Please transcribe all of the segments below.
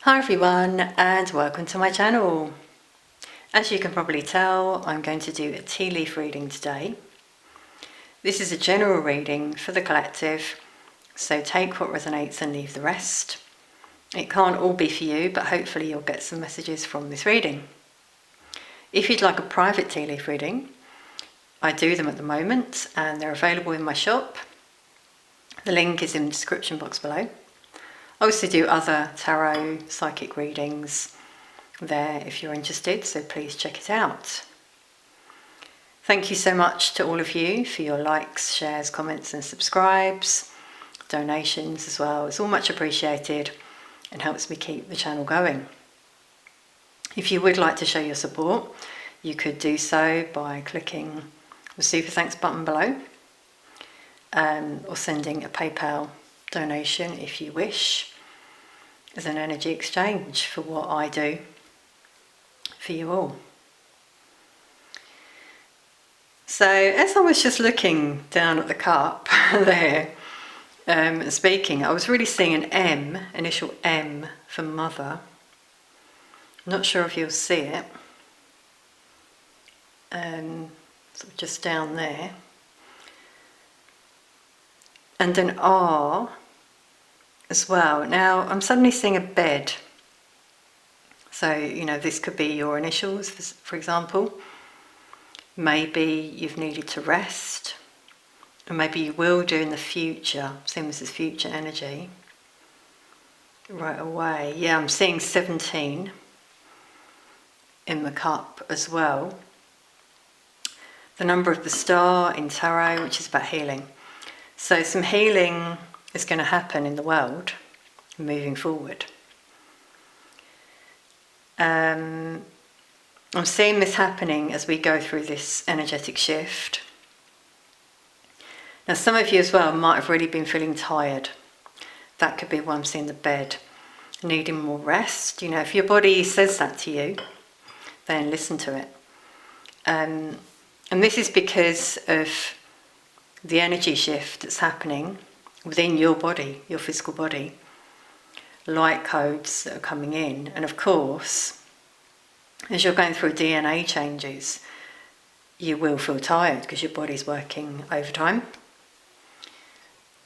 Hi everyone, and welcome to my channel. As you can probably tell, I'm going to do a tea leaf reading today. This is a general reading for the collective, so take what resonates and leave the rest. It can't all be for you, but hopefully you'll get some messages from this reading. If you'd like a private tea leaf reading, I do them at the moment and they're available in my shop. The link is in the description box below. I also do other tarot psychic readings there if you're interested, so please check it out. Thank you so much to all of you for your likes, shares, comments and subscribes, donations as well. It's all much appreciated and helps me keep the channel going. If you would like to show your support, you could do so by clicking the super thanks button below or sending a PayPal donation if you wish, as an energy exchange for what I do for you all. So as I was just looking down at the cup there and speaking, I was really seeing an M, initial M for mother. I'm not sure if you'll see it, sort of just down there. And an R as well. Now I'm suddenly seeing a bed. So, you know, this could be your initials, for example. Maybe you've needed to rest, and maybe you will do in the future. Seeing this as future energy right away. Yeah, I'm seeing 17 in the cup as well. The number of the star in tarot, which is about healing. So some healing is going to happen in the world moving forward. I'm seeing this happening as we go through this energetic shift. Now some of you as well might have really been feeling tired. That could be why I'm seeing the bed, needing more rest. You know, if your body says that to you, then listen to it. And this is because of the energy shift that's happening within your body, your physical body, light codes that are coming in. And of course, as you're going through DNA changes, you will feel tired because your body's working overtime.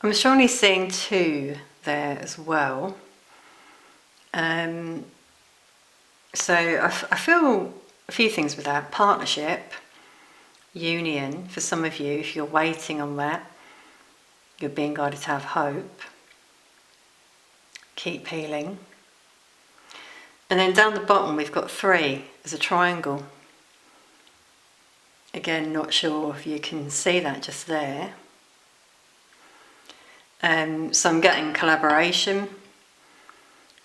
I'm strongly seeing 2 there as well. So I feel a few things with that. Partnership, union, for some of you, if you're waiting on that, you're being guided to have hope. Keep healing. And then down the bottom we've got 3 as a triangle. Again, not sure if you can see that just there. So I'm getting collaboration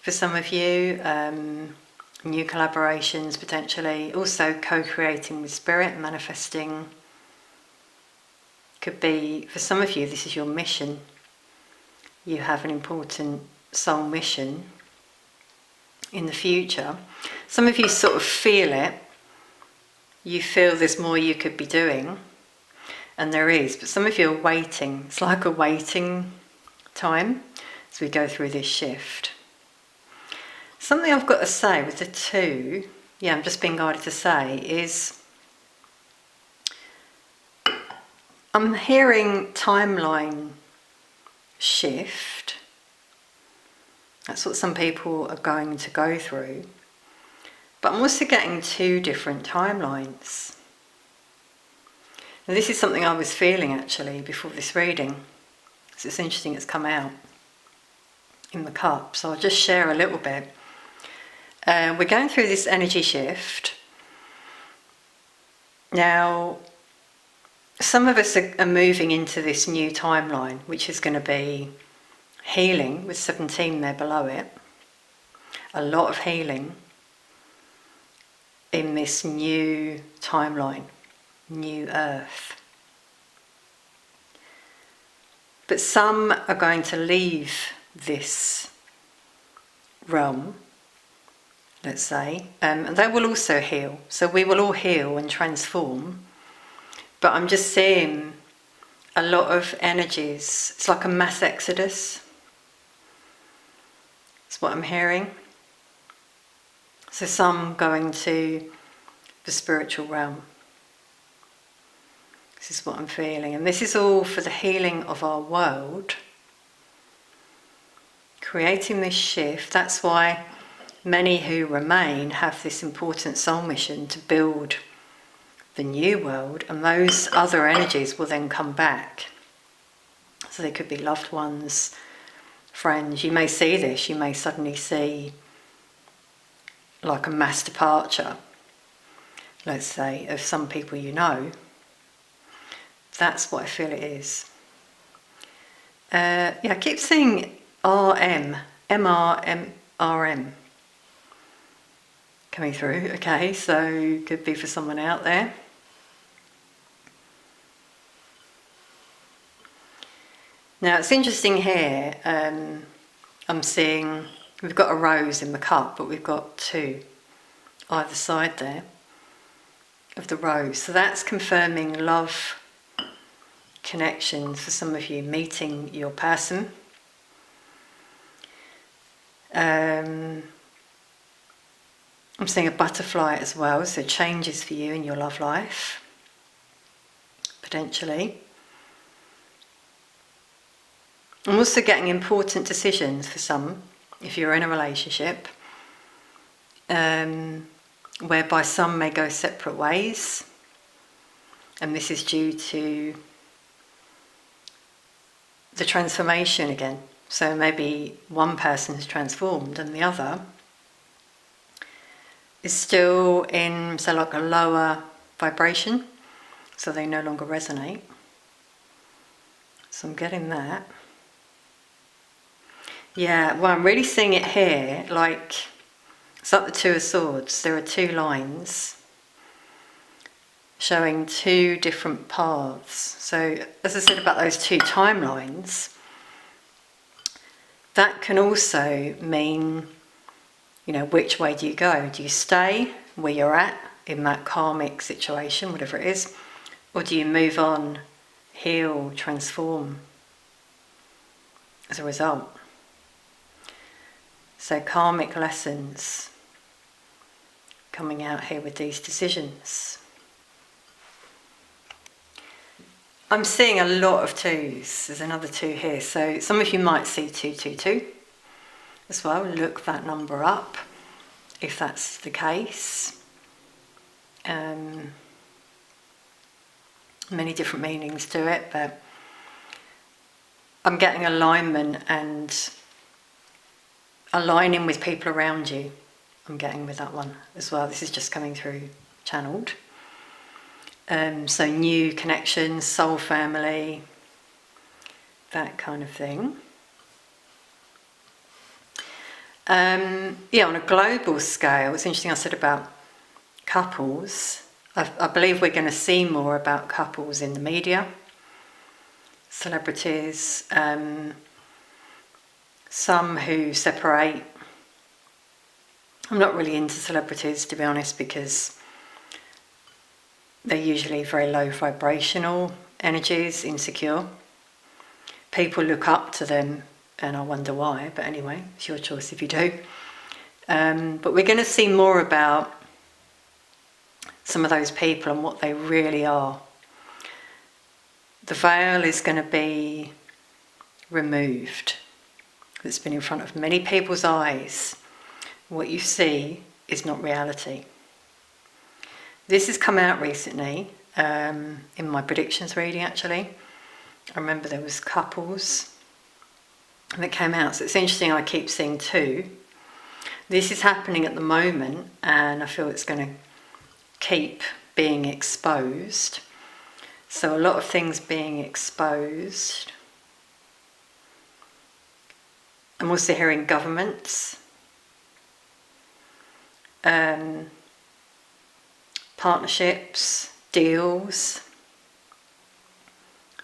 for some of you, new collaborations potentially, also co-creating with spirit, manifesting. Could be, for some of you, this is your mission. You have an important soul mission in the future. Some of you sort of feel it. You feel there's more you could be doing, and there is, but some of you are waiting. It's like a waiting time as we go through this shift. Something I've got to say with the 2, yeah, I'm just being guided to say, is I'm hearing timeline shift. That's what some people are going to go through. But I'm also getting 2 different timelines. And this is something I was feeling actually before this reading. So it's interesting it's come out in the cup. So I'll just share a little bit. We're going through this energy shift. Now, some of us are moving into this new timeline, which is going to be healing, with 17 there below it. A lot of healing in this new timeline, new earth. But some are going to leave this realm, let's say, and they will also heal. So we will all heal and transform. But I'm just seeing a lot of energies. It's like a mass exodus. That's what I'm hearing. So some going to the spiritual realm. This is what I'm feeling. And this is all for the healing of our world. Creating this shift. That's why many who remain have this important soul mission to build the new world, and those other energies will then come back. So they could be loved ones, friends. You may see this, you may suddenly see like a mass departure, let's say, of some people you know. That's what I feel it is. I keep seeing RM, MRM coming through. Okay, so could be for someone out there. Now it's interesting here, I'm seeing, we've got a rose in the cup, but we've got two either side there of the rose. So that's confirming love, connections for some of you, meeting your person. I'm seeing a butterfly as well, so changes for you in your love life, potentially. I'm also getting important decisions for some, if you're in a relationship, whereby some may go separate ways, and this is due to the transformation again. So maybe one person is transformed and the other is still in, so like a lower vibration, so they no longer resonate. So I'm getting that. Yeah, well, I'm really seeing it here, like, it's like the Two of Swords. There are two lines showing two different paths. So, as I said about those two timelines, that can also mean, you know, which way do you go? Do you stay where you're at in that karmic situation, whatever it is, or do you move on, heal, transform as a result? So karmic lessons coming out here with these decisions. I'm seeing a lot of twos. There's another two here. So some of you might see 222 as well. Look that number up if that's the case. Many different meanings to it, but I'm getting alignment and aligning with people around you. I'm getting with that one as well. This is just coming through channeled. So new connections, soul family, that kind of thing. On a global scale, it's interesting I said about couples. I believe we're going to see more about couples in the media, celebrities, some who separate. I'm not really into celebrities, to be honest, because they're usually very low vibrational energies, insecure. People look up to them and I wonder why, but anyway, it's your choice if you do. But we're going to see more about some of those people and what they really are. The veil is going to be removed. It's been in front of many people's eyes. What you see is not reality. This has come out recently, in my predictions reading actually. I remember there was couples that came out, so it's interesting I keep seeing two. This is happening at the moment and I feel it's going to keep being exposed. So a lot of things being exposed. I'm also hearing governments, partnerships, deals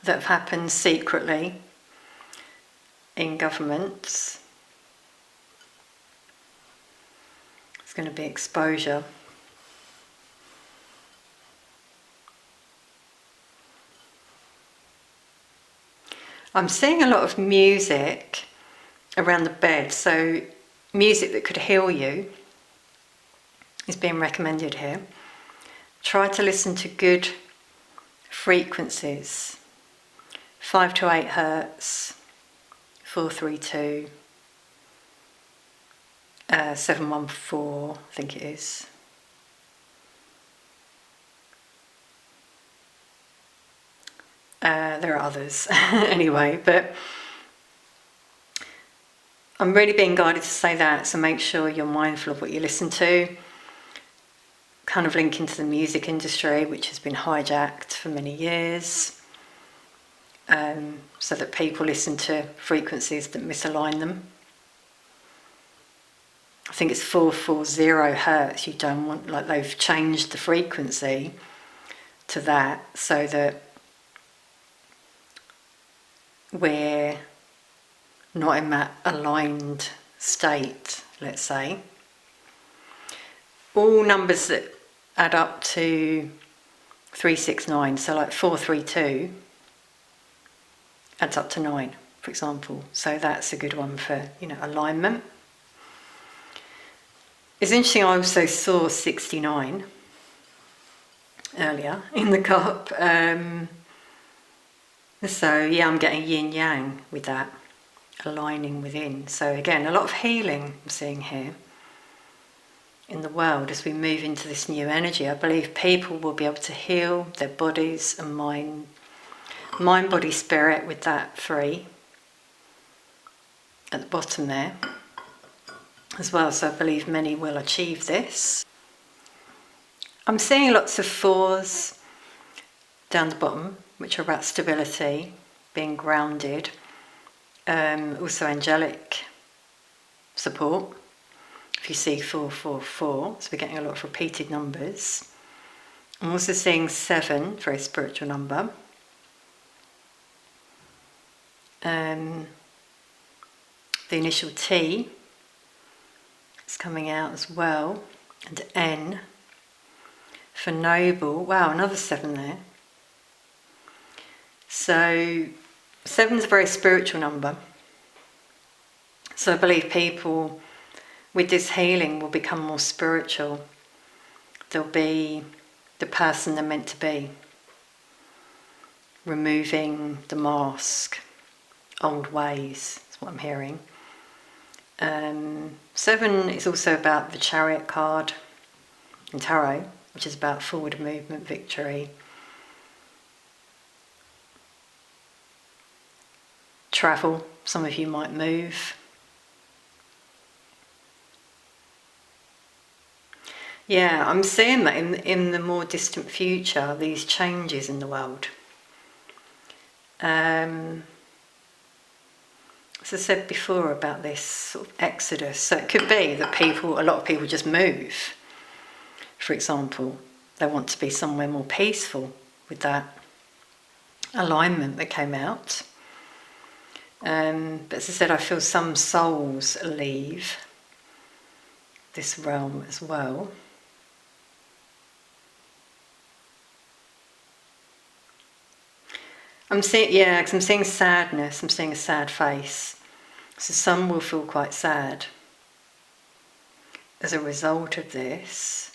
that have happened secretly in governments. It's going to be exposure. I'm seeing a lot of music around the bed, so music that could heal you. is being recommended here. Try to listen to good frequencies. 5 to 8 hertz, 432, 714, I think it is. There are others anyway, but I'm really being guided to say that, so make sure you're mindful of what you listen to. Kind of link into the music industry, which has been hijacked for many years, so that people listen to frequencies that misalign them. I think it's 440 hertz. You don't want, like, they've changed the frequency to that so that we're not in that aligned state, let's say. All numbers that add up to 369, so like 432 adds up to 9, for example. So that's a good one for, alignment. It's interesting, I also saw 69 earlier in the cup. So yeah, I'm getting yin-yang with that, aligning within. So again, a lot of healing I'm seeing here in the world as we move into this new energy. I believe people will be able to heal their bodies and mind, body, spirit with that 3 at the bottom there as well. So I believe many will achieve this. I'm seeing lots of 4s down the bottom, which are about stability, being grounded. Also angelic support. If you see 444, so we're getting a lot of repeated numbers. I'm also seeing 7, very spiritual number. The initial T is coming out as well, and N for noble. Wow, another 7 there. So 7 is a very spiritual number. So I believe people with this healing will become more spiritual. They'll be the person they're meant to be. Removing the mask, old ways, that's what I'm hearing. 7 is also about the Chariot card in Tarot, which is about forward movement, victory. Travel, some of you might move. Yeah, I'm seeing that in the more distant future, these changes in the world. As I said before about this sort of exodus, so it could be that a lot of people just move. For example, they want to be somewhere more peaceful with that alignment that came out. But as I said, I feel some souls leave this realm as well. I'm seeing sadness, I'm seeing a sad face. So some will feel quite sad as a result of this.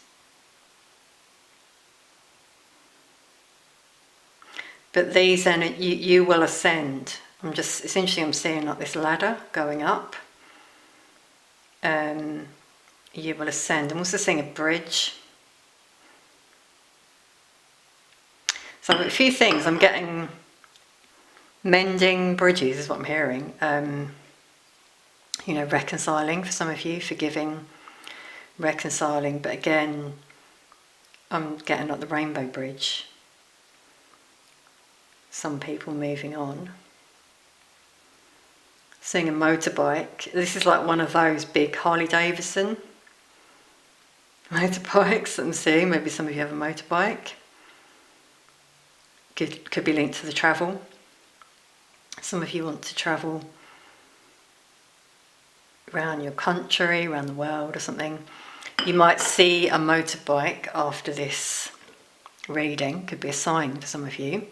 But these, and you will ascend. It's interesting, I'm seeing like this ladder going up. You will ascend. I'm also seeing a bridge. So a few things, I'm getting mending bridges is what I'm hearing. Reconciling for some of you, forgiving, reconciling. But again, I'm getting like the rainbow bridge. Some people moving on. Seeing a motorbike. This is like one of those big Harley Davidson motorbikes that I'm seeing. Maybe some of you have a motorbike. Could be linked to the travel. Some of you want to travel around your country, around the world or something. You might see a motorbike after this reading. Could be a sign for some of you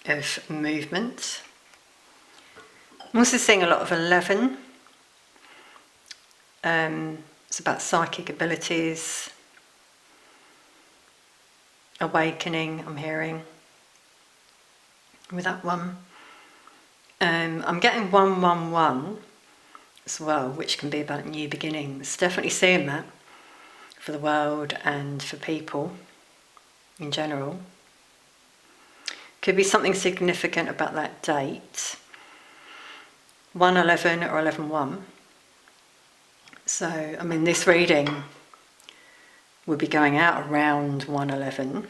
of movement. I'm also seeing a lot of 11. It's about psychic abilities, awakening, I'm hearing, with that one. I'm getting 111 as well, which can be about new beginnings. Definitely seeing that for the world and for people in general. Could be something significant about that date. 111 or 111. So, I mean, this reading will be going out around 111,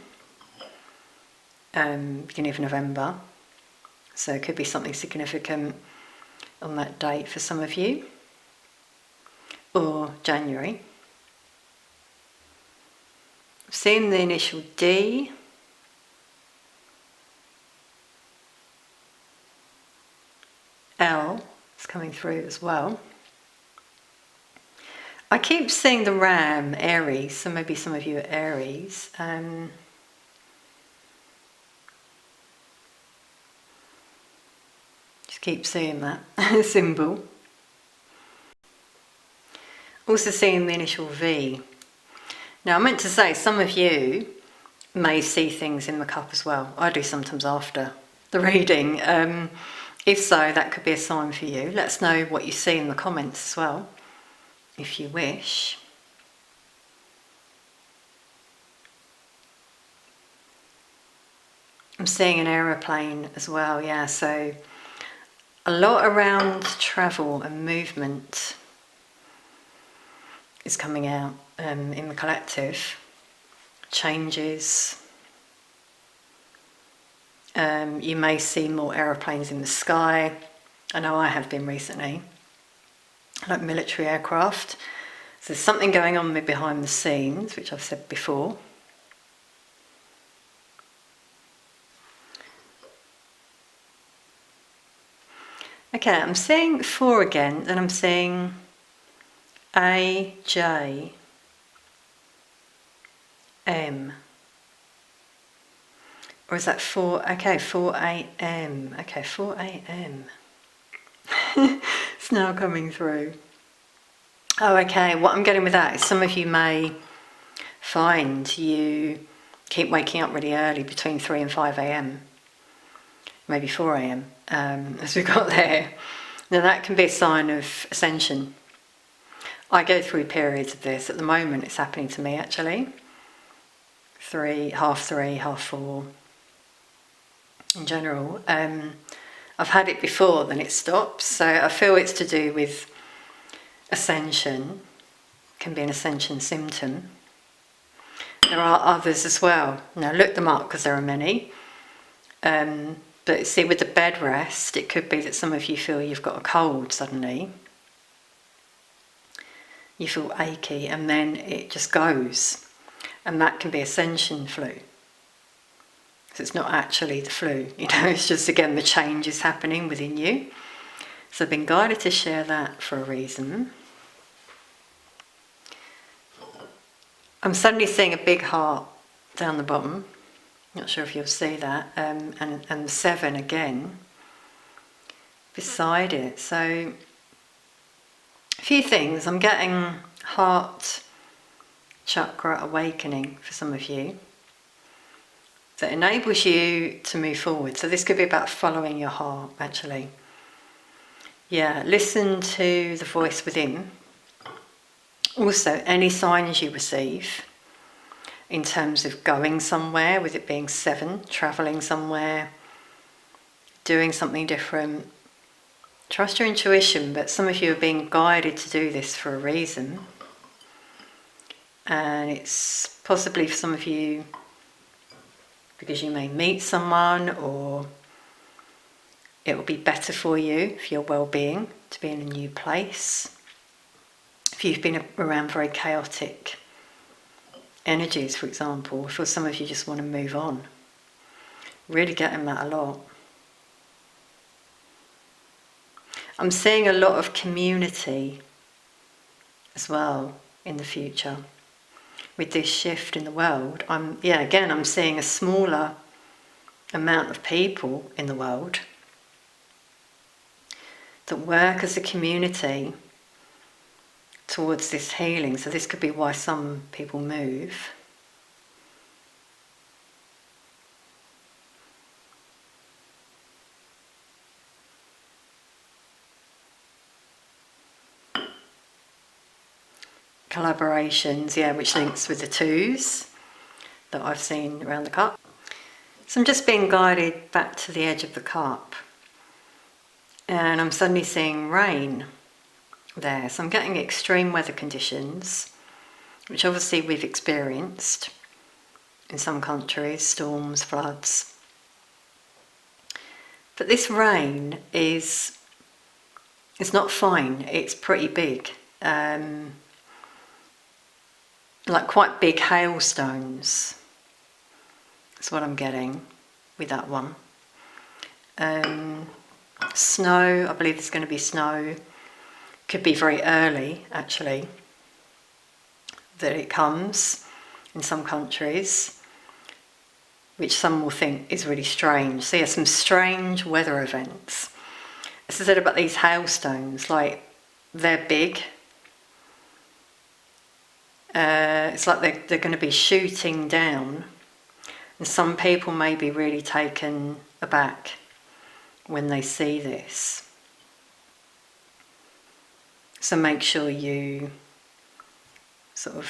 beginning of November. So it could be something significant on that date for some of you, or January. I've seen the initial D. L is coming through as well. I keep seeing the Ram, Aries, so maybe some of you are Aries. Just keep seeing that symbol. Also seeing the initial V. Now I meant to say, some of you may see things in the cup as well. I do sometimes after the reading. If so, that could be a sign for you. Let us know what you see in the comments as well, if you wish. I'm seeing an aeroplane as well, yeah, so a lot around travel and movement is coming out in the collective. Changes. You may see more aeroplanes in the sky. I know I have been recently, like military aircraft. So there's something going on behind the scenes, which I've said before. Okay, I'm seeing 4 again, then I'm seeing A, J, M. Or is that 4? Okay, 4 a.m. Okay, 4 a.m. It's now coming through. Oh, okay, what I'm getting with that is some of you may find you keep waking up really early, between 3 and 5 a.m. Maybe 4 a.m. As we got there. Now that can be a sign of ascension. I go through periods of this. At the moment it's happening to me actually. 3, half 3, half 4 in general. I've had it before, then it stops. So I feel it's to do with ascension. Can be an ascension symptom. There are others as well. Now look them up because there are many. But see, with the bed rest, it could be that some of you feel you've got a cold suddenly. You feel achy and then it just goes. And that can be ascension flu. So it's not actually the flu, you know, it's just, again, the change is happening within you. So I've been guided to share that for a reason. I'm suddenly seeing a big heart down the bottom. Not sure if you'll see that. And 7 again beside it. So a few things. I'm getting heart chakra awakening for some of you. That enables you to move forward. So this could be about following your heart, actually. Yeah, listen to the voice within. Also, any signs you receive in terms of going somewhere, with it being 7, travelling somewhere, doing something different. Trust your intuition, but some of you are being guided to do this for a reason. And it's possibly for some of you because you may meet someone, or it will be better for you, for your well-being, to be in a new place. If you've been around very chaotic energies, for example, for some of you just want to move on. Really getting that a lot. I'm seeing a lot of community as well in the future. With this shift in the world, I'm seeing a smaller amount of people in the world that work as a community towards this healing. So this could be why some people move. Collaborations, yeah, which links with the twos that I've seen around the cup. So I'm just being guided back to the edge of the cup, and I'm suddenly seeing rain there. So I'm getting extreme weather conditions, which obviously we've experienced in some countries, storms, floods. But this rain it's not fine, it's pretty big. Like quite big hailstones. That's what I'm getting with that one. Snow, I believe there's going to be snow. Could be very early, actually, that it comes in some countries, which some will think is really strange. So yeah, some strange weather events. As I said about these hailstones, like they're big. It's like they're going to be shooting down, and some people may be really taken aback when they see this. So make sure you sort of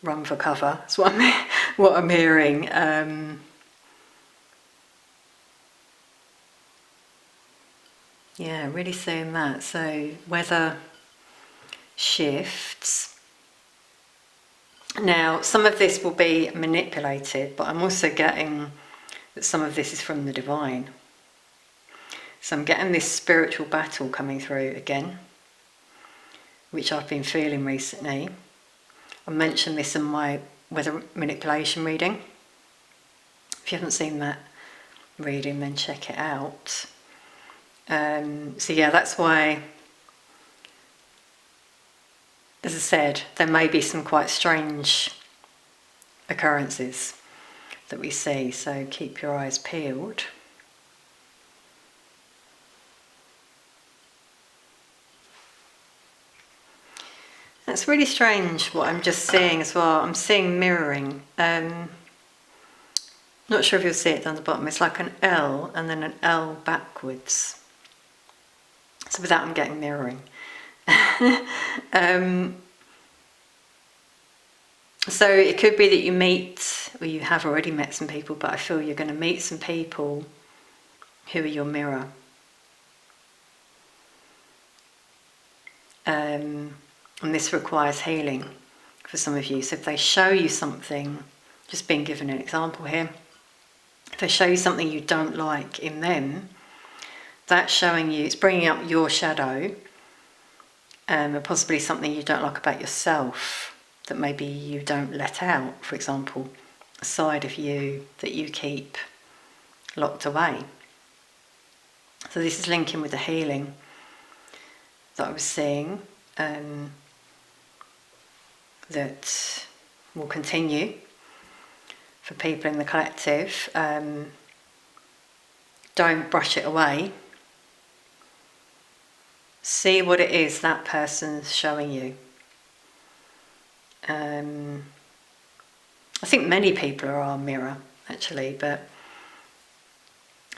run for cover. That's what I'm hearing. Yeah, really seeing that. So weather shifts. Now, some of this will be manipulated, but I'm also getting that some of this is from the divine. So I'm getting this spiritual battle coming through again, which I've been feeling recently. I mentioned this in my weather manipulation reading. If you haven't seen that reading, then check it out. So yeah, that's why, as I said, there may be some quite strange occurrences that we see, so keep your eyes peeled. That's really strange what I'm just seeing as well. I'm seeing mirroring. Not sure if you'll see it down the bottom. It's like an L and then an L backwards. So with that I'm getting mirroring. So it could be that you meet, or you have already met some people, but I feel you're going to meet some people who are your mirror. And this requires healing for some of you. So if they show you something, just being given an example here, if they show you something you don't like in them, that's showing you, it's bringing up your shadow, or possibly something you don't like about yourself that maybe you don't let out, for example, a side of you that you keep locked away. So this is linking with the healing that I was seeing, that will continue for people in the collective. Don't brush it away. See what it is that person's showing you. I think many people are our mirror, actually, but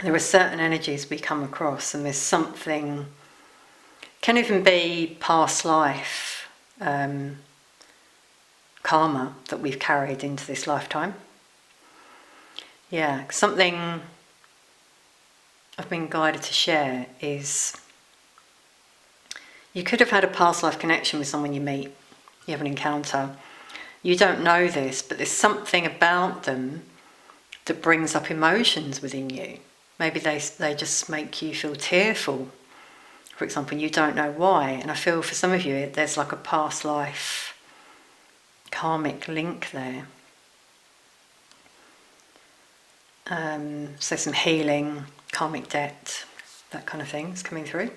there are certain energies we come across, and there's something, can even be past life karma that we've carried into this lifetime. Yeah, something I've been guided to share is you could have had a past life connection with someone you meet, you have an encounter. You don't know this, but there's something about them that brings up emotions within you. Maybe they just make you feel tearful, for example, you don't know why. And I feel for some of you there's like a past life karmic link there. So some healing, karmic debt, that kind of thing is coming through.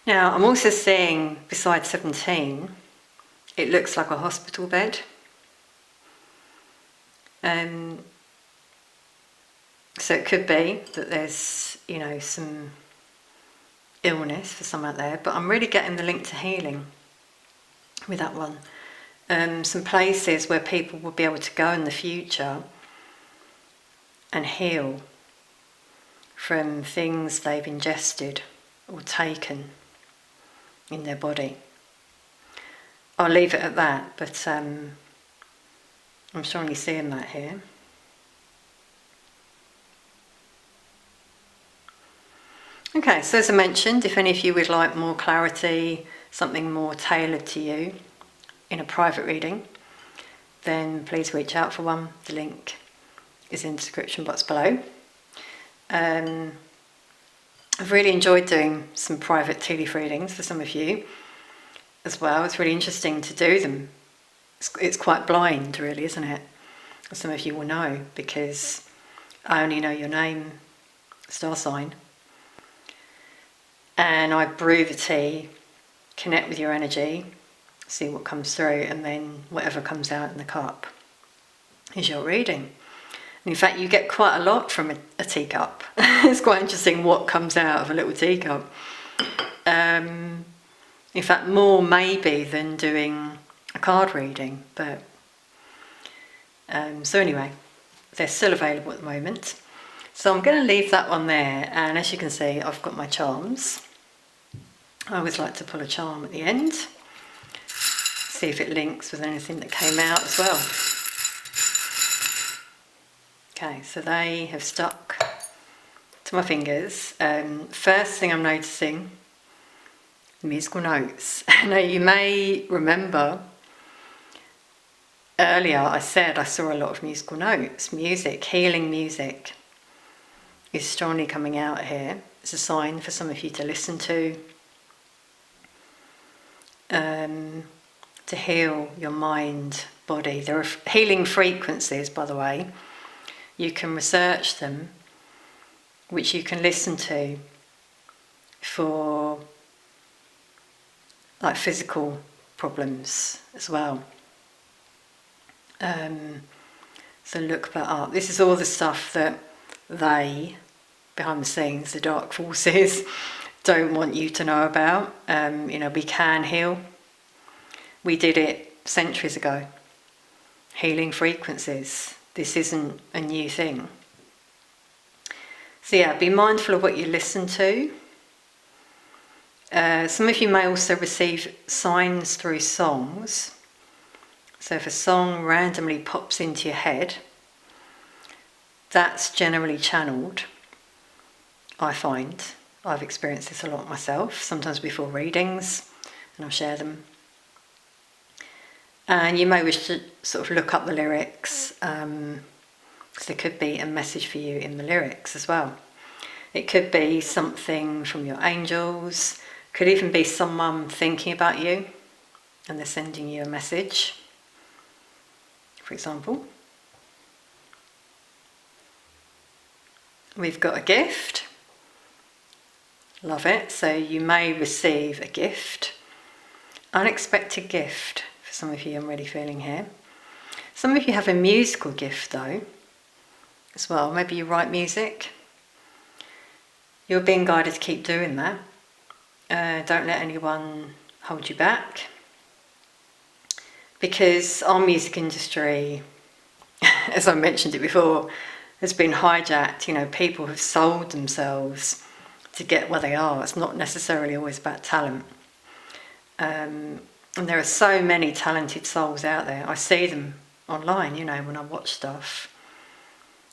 Now I'm also seeing, beside 17, it looks like a hospital bed. So it could be that there's, some illness for some out there, but I'm really getting the link to healing. with that one. Some places where people will be able to go in the future and heal from things they've ingested or taken in their body. I'll leave it at that, but I'm strongly seeing that here. Okay, so as I mentioned, if any of you would like more clarity, something more tailored to you in a private reading, then please reach out for one. The link is in the description box below. I've really enjoyed doing some private tea leaf readings for some of you as well. It's really interesting to do them. It's quite blind, really, isn't it? As some of you will know, because I only know your name, star sign, and I brew the tea, connect with your energy, see what comes through, and then whatever comes out in the cup is your reading. And in fact, you get quite a lot from a teacup. It's quite interesting what comes out of a little teacup. In fact, more maybe than doing a card reading. But so anyway, they're still available at the moment. So I'm going to leave that one there. And as you can see, I've got my charms. I always like to pull a charm at the end. See if it links with anything that came out as well. Okay, so they have stuck to my fingers. First thing I'm noticing, musical notes. Now you may remember earlier I said I saw a lot of musical notes. Music, healing music is strongly coming out here. It's a sign for some of you to listen to heal your mind, body. There are healing frequencies, by the way. You can research them, which you can listen to for like physical problems as well. So look that up. This is all the stuff that they, behind the scenes, the dark forces, don't want you to know about. We can heal. We did it centuries ago. Healing frequencies. This isn't a new thing. So yeah, be mindful of what you listen to. Some of you may also receive signs through songs. So if a song randomly pops into your head, that's generally channeled, I find. I've experienced this a lot myself, sometimes before readings, and I'll share them. And you may wish to sort of look up the lyrics, because there could be a message for you in the lyrics as well. It could be something from your angels, could even be someone thinking about you, and they're sending you a message, for example. We've got a gift. Love it. So you may receive a gift. Unexpected gift. For some of you, I'm really feeling here. Some of you have a musical gift though, as well. Maybe you write music. You're being guided to keep doing that. Don't let anyone hold you back. Because our music industry, as I mentioned it before, has been hijacked. People have sold themselves to get where they are. It's not necessarily always about talent. And there are so many talented souls out there. I see them online, when I watch stuff.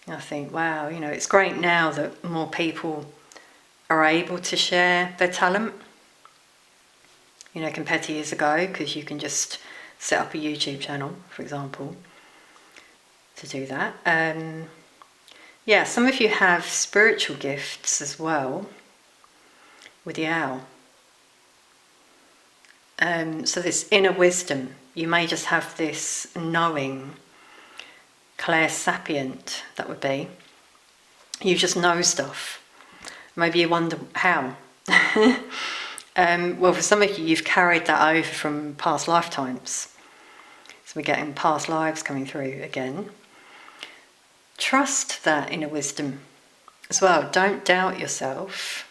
I think, wow, it's great now that more people are able to share their talent, compared to years ago, because you can just set up a YouTube channel, for example, to do that. Yeah, some of you have spiritual gifts as well, with the owl. So this inner wisdom, you may just have this knowing, clairsapient, that would be. You just know stuff. Maybe you wonder how. Well, for some of you, you've carried that over from past lifetimes. So we're getting past lives coming through again. Trust that inner wisdom as well. Don't doubt yourself.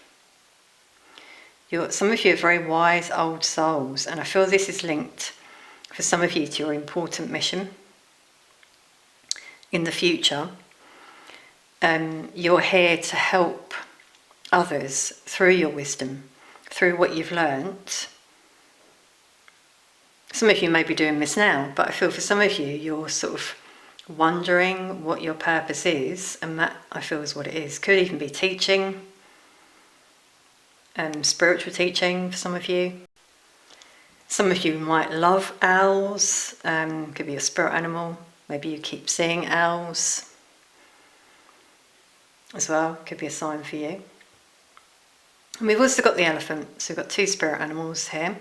Some of you are very wise old souls, and I feel this is linked for some of you, to your important mission in the future. You're here to help others through your wisdom, through what you've learnt. Some of you may be doing this now, but I feel for some of you, you're sort of wondering what your purpose is, and that, I feel, is what it is. Could even be teaching, spiritual teaching for some of you. Some of you might love owls, could be a spirit animal. Maybe you keep seeing owls as well, could be a sign for you. And we've also got the elephant, so we've got two spirit animals here.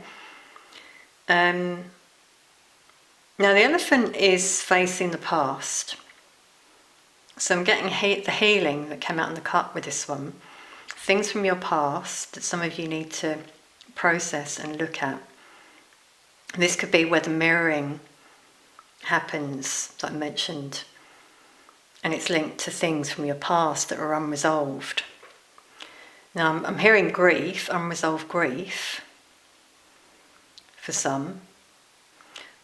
Now the elephant is facing the past. So I'm getting the healing that came out in the cut with this one. Things from your past that some of you need to process and look at. And this could be where the mirroring happens, that I mentioned. And it's linked to things from your past that are unresolved. Now I'm hearing grief, unresolved grief, for some.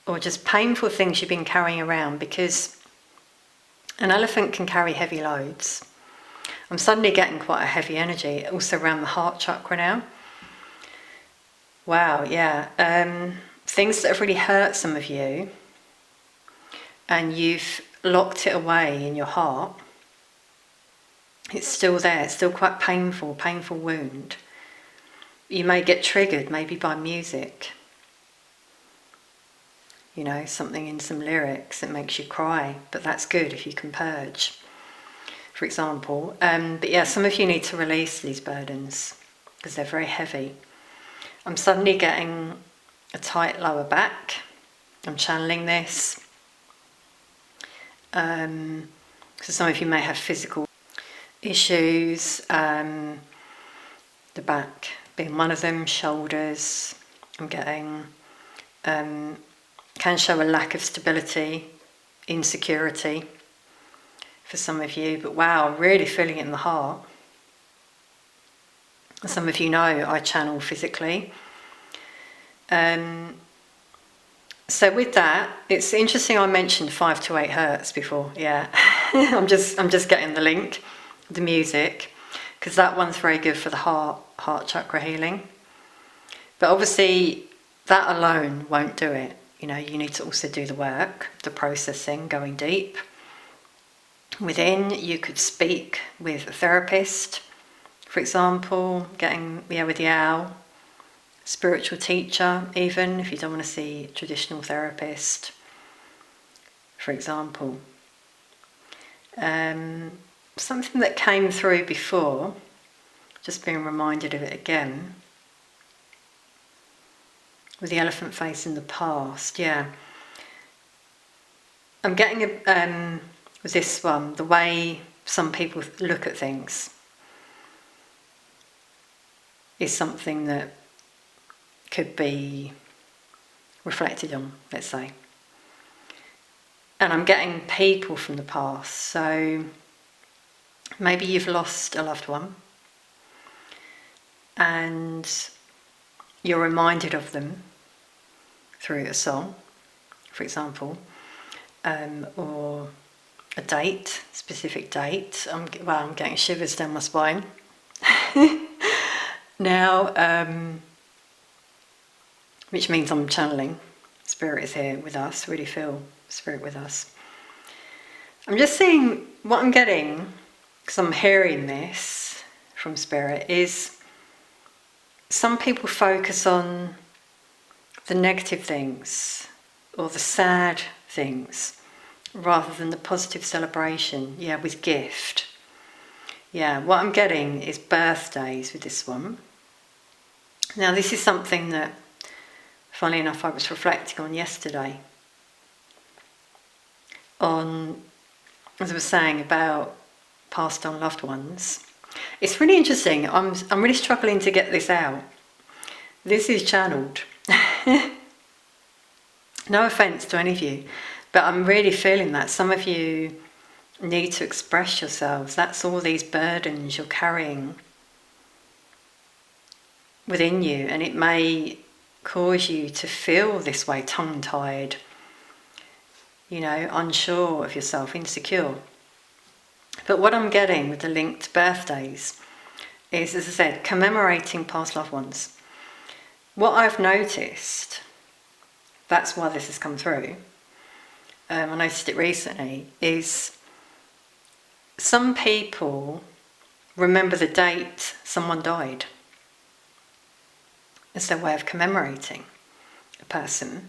Or just painful things you've been carrying around, because an elephant can carry heavy loads. I'm suddenly getting quite a heavy energy, also around the heart chakra now. Wow, yeah. Things that have really hurt some of you, and you've locked it away in your heart. It's still there, it's still quite painful wound. You may get triggered, maybe by music. You know, something in some lyrics that makes you cry, but that's good if you can purge, for example. But yeah, some of you need to release these burdens because they're very heavy. I'm suddenly getting a tight lower back. I'm channeling this. So some of you may have physical issues, the back being one of them, shoulders. I'm getting... can show a lack of stability, insecurity for some of you, but wow, I'm really feeling it in the heart. Some of you know I channel physically. So with that, it's interesting I mentioned 5 to 8 hertz before, yeah. I'm just getting the link, the music, because that one's very good for the heart chakra healing. But obviously that alone won't do it. You know, you need to also do the work, the processing, going deep. Within, you could speak with a therapist, for example, with the owl, spiritual teacher, even if you don't want to see a traditional therapist, for example. Something that came through before, just being reminded of it again, with the elephant face in the past, yeah. I'm getting with this one, the way some people look at things is something that could be reflected on, let's say. And I'm getting people from the past, so maybe you've lost a loved one and you're reminded of them through a song, for example, or a date, specific date. I'm getting shivers down my spine. Now, which means I'm channeling. Spirit is here with us, really feel Spirit with us. I'm just seeing what I'm getting, because I'm hearing this from Spirit, is some people focus on the negative things or the sad things rather than the positive celebration, yeah, with gift. Yeah, what I'm getting is birthdays with this one. Now this is something that, funnily enough, I was reflecting on yesterday. On, as I was saying, about passed on loved ones. It's really interesting. I'm really struggling to get this out. This is channeled. No offence to any of you, but I'm really feeling that. Some of you need to express yourselves. That's all these burdens you're carrying within you, and it may cause you to feel this way, tongue-tied, unsure of yourself, insecure. But what I'm getting with the linked birthdays is, as I said, commemorating past loved ones. What I've noticed, that's why this has come through, I noticed it recently, is some people remember the date someone died as their way of commemorating a person.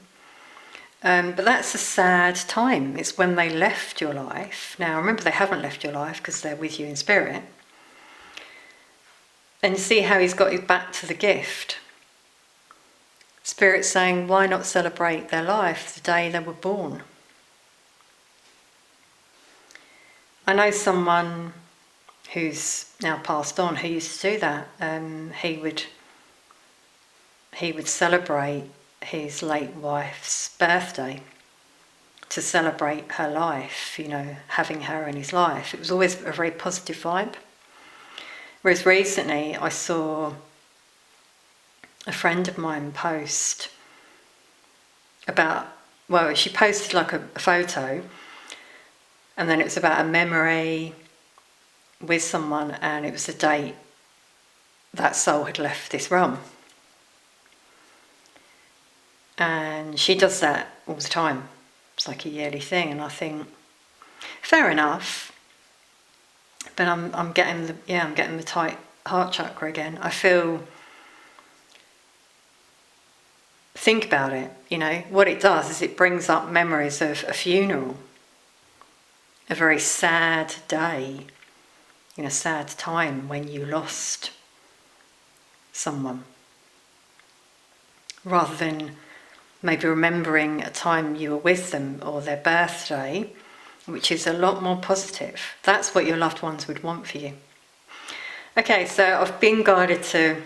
But that's a sad time. It's when they left your life. Now, remember, they haven't left your life because they're with you in spirit. And you see how he's got you back to the gift. Spirit's saying, why not celebrate their life the day they were born? I know someone who's now passed on who used to do that. He would celebrate his late wife's birthday to celebrate her life, having her in his life. It was always a very positive vibe. Whereas recently I saw a friend of mine post about, she posted like a photo, and then it was about a memory with someone, and it was a date that soul had left this realm. And she does that all the time. It's like a yearly thing, and I think, fair enough. But I'm getting the tight heart chakra again. I feel. Think about it. What it does is it brings up memories of a funeral, a very sad day, sad time when you lost someone, rather than maybe remembering a time you were with them or their birthday, which is a lot more positive. That's what your loved ones would want for you. Okay, so I've been guided to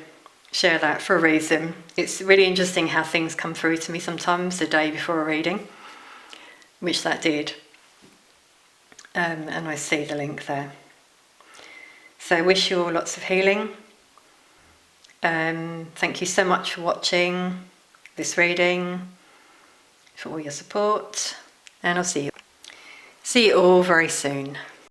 share that for a reason. It's really interesting how things come through to me sometimes the day before a reading, which that did. And I see the link there. So I wish you all lots of healing. Thank you so much for watching this reading, for all your support, and I'll see you all very soon.